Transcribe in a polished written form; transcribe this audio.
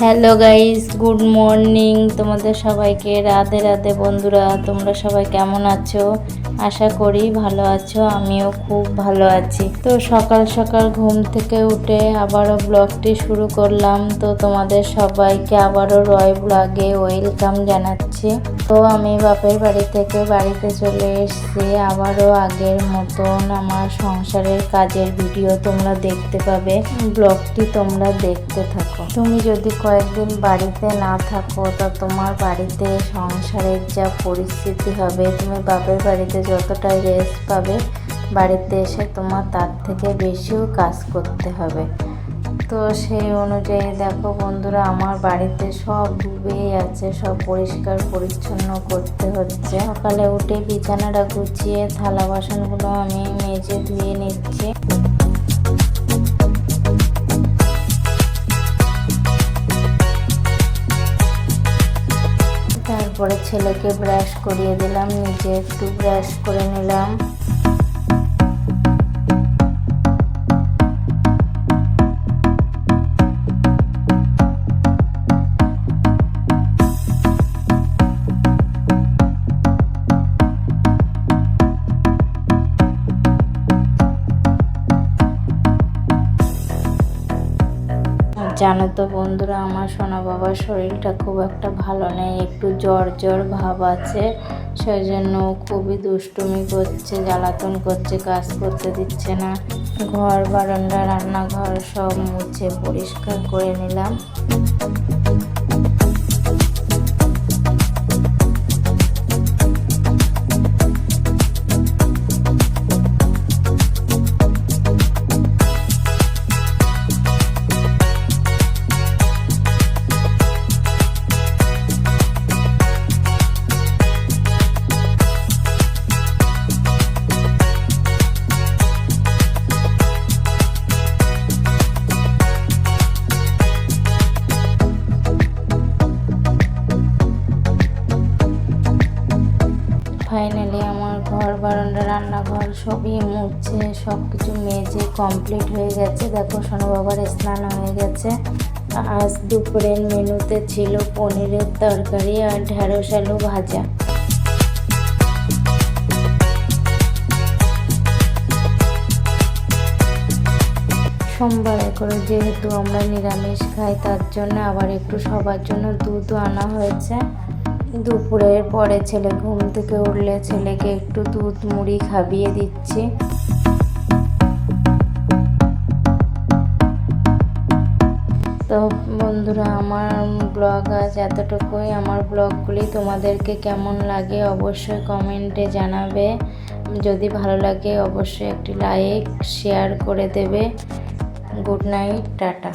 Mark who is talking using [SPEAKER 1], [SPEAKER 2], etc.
[SPEAKER 1] Hello guys, good morning তোমাদের সবাইকে। রাধে রাধে বন্ধুরা, তোমরা সবাই কেমন আছো? আশা করি ভালো আছো, আমিও খুব ভালো আছি। তো সকাল সকাল ঘুম থেকে উঠে আবারও ব্লগটি শুরু করলাম। তো তোমাদের সবাইকে আবারও রয় ব্লগে ওয়েলকাম জানাচ্ছি। তো আমি বাপের বাড়ি থেকে বাড়িতে চলে এসেছি। আবারও আগের মতন আমার সংসারের কাজের ভিডিও তোমরা দেখতে পাবে। ব্লগটি তোমরা দেখতে থাকো। তুমি যদি কয়েকদিন বাড়িতে না থাকো তা তোমার বাড়িতে সংসারের যা পরিস্থিতি হবে, তুমি বাপের বাড়িতে যতটা রেস্ট পাবে বাড়িতে এসে তোমার তার থেকে বেশিও কাজ করতে হবে। তো সেই অনুযায়ী দেখো বন্ধুরা, আমার বাড়িতে সব ডুবেই আছে, সব পরিষ্কার পরিচ্ছন্ন করতে হচ্ছে। সকালে উঠে বিছানাটা গুছিয়ে থালা বাসনগুলো আমি মেজে ধুয়ে নিচ্ছি। তারপরে ছেলেকে ব্রাশ করিয়ে দিলাম, নিজে একটু ব্রাশ করে নিলাম। জানো তো বন্ধুরা, আমার সোনা বাবার শরীরটা খুব একটা ভালো নেই, একটু জ্বর জ্বর ভাব আছে। সেই জন্য খুবই দুষ্টুমি করছে, জ্বালাতন করছে, কাজ করতে দিচ্ছে না। ঘর বারান্দা রান্নাঘর সব মুছে পরিষ্কার করে নিলাম। ফাইনালি আমার ঘর বারান্দা রান্নাঘর সবই মুছে সব কিছু মেজে কমপ্লিট হয়ে গেছে। দেখো সোনু বাবার স্নান হয়ে গেছে। আজ দুপুরের মেনুতে ছিল পনিরের তরকারি আর ঢেঁড়স আলু ভাজা। সোমবারে করে যেহেতু আমরা নিরামিষ খাই, তার জন্য আবার একটু সবার জন্য দুধও আনা হয়েছে। দুপুরের পরে ছেলে ঘুম থেকে উঠলে ছেলেকে একটু দুধ মুড়ি খাইয়ে দিচ্ছি। তো বন্ধুরা, আমার ব্লগ আজ এতটুকুই। আমার ব্লগগুলি তোমাদেরকে কেমন লাগে অবশ্যই কমেন্টে জানাবে। যদি ভালো লাগে অবশ্যই একটি লাইক শেয়ার করে দেবে। Good night, tata.